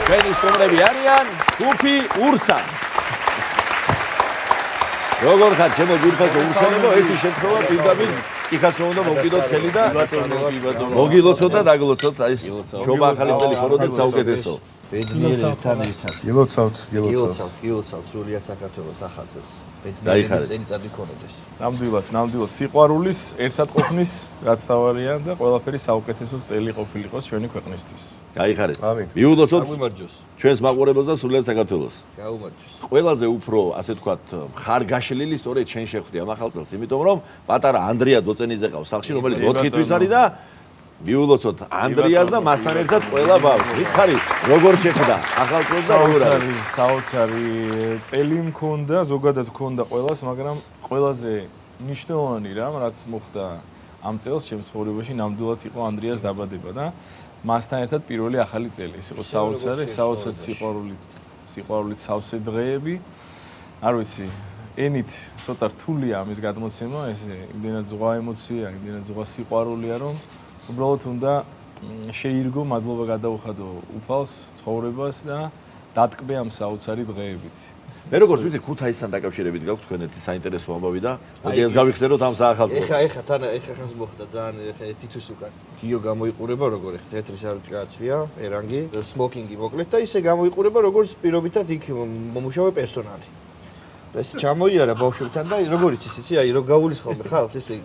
ჩვენი სტუმრები არიან გუფი ურსა. როგორ ხარ ჩემო ძირფასო ურსანებო, ეს ის შემთხვევა პირდაპირ იქაც რომ უნდა მოვკიდოთ ხელი და მოგილოცოთ და დაგლოცოთ აი ეს შობა ახალი წელი ხოროდეთ საუკეთესო. ბედნიერებთან ერთად. გილოცავთ სრულიად საქართველოს ახალ წელს. ბედნიერების წელიწადი გქონდეს. ნამდვილად სიყვარულის ერთად ყოფნის რაც თავარია და ყველაფერი საუკეთესო წელი ყოფილიყოს ჩვენი ქვეყნისთვის. გაიხარეთ. მიულოცოთ გაუმარჯოს. ჩვენს მაყურებელს და სრულიად საქართველოს. გაუმარჯოს. ყველაზე უფრო ასე ვთქვათ ხარგაშლილი სწორედ შენ შეხვდი ამ ახალ წელს, იმიტომ რომ პატარა ანდრია ძოწენიძე ყავს სახში, რომელიც 4 თვის არის და მიულოცოთ ანდრიას და მასთან ერთად ყველა ბავშვს. მითხარი, როგორ შეხვდა ახალ წელს და როგორ არის? საოცარი წელი მქონდა, ზოგადად მქონდა ყველას, მაგრამ ყველაზე მნიშვნელოვანი რამ, რაც მოხდა ამ წელს ჩემს ცხოვრებაში, ნამდვილად იყო ანდრიას დაბადება და მასთან ერთად პირველი ახალი წელი. ეს იყო საოცარი სიყვარულით სავსე დღეები. არ ვიცი, ენით ცოტა რთულია ამის გადმოცემა, ეს იმდენად ზღვა ემოცია, იმდენად ზღვა სიყვარულია, რომ უბრალოდ უნდა შეირგო, მადლობა გადაუხადო უფალს, ცხოვრებას და დატკბე ამ საოცარი დღეებით. მე როგორც ვიცი, ქუთაისთან დაკავშირებით გაქვთ თქვენ ერთი საინტერესო ამბავი და მოდი ეს გავიხსენოთ ამ საახალწლოდ. ეხა ხას მოხდა ძალიან თითის უკან. გიო გამოიყურება როგორ ეხა თეთრი შარუჭი გააცვია, ერანგი, სმოკინგი მოკლედ და ისე გამოიყურება როგორც პირობითად იქ მომუშავე პერსონალი. და ეს ჩამოიარა ბავშვებთან და როგორიც იცი, აი რო გაულის ხოლმე ხალხს ესე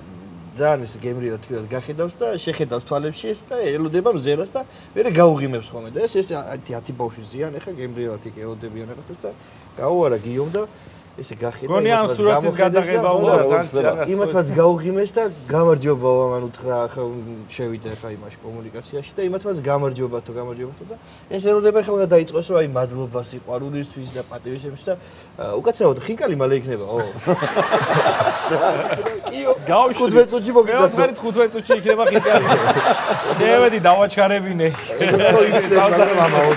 ძალიან ესე გემრიელად თვითონ გახედავს და შეხედავს თვალებში ეს და ელოდება მზერას და მერე გაუღიმებს ხოლმე და ეს 10 ბავშვი ზიან ეხა გემრიელად იქ ელოდებიან რაღაცას და გაუარა გიომ და ესე გახედა გონიან სურათის გადაღება უნდა თან იმათაც გაუღიმეს და გამარჯვებაო მან უთხრა ახლა შევიდა ახლა იმაში კომუნიკაციაში და იმათაც გამარჯვებათო და ეს ელოდება ახლა უნდა დაიწყოს რომ აი მადლობა სიყვარულისთვის და პატივისცემისთვის და უკაცრავად ხინკალი მალე იქნებაო კიო 15 წუთში მოგიდა 15 წუთში იქნება ხინკალი შევედი დავაჩქარებინე მამაო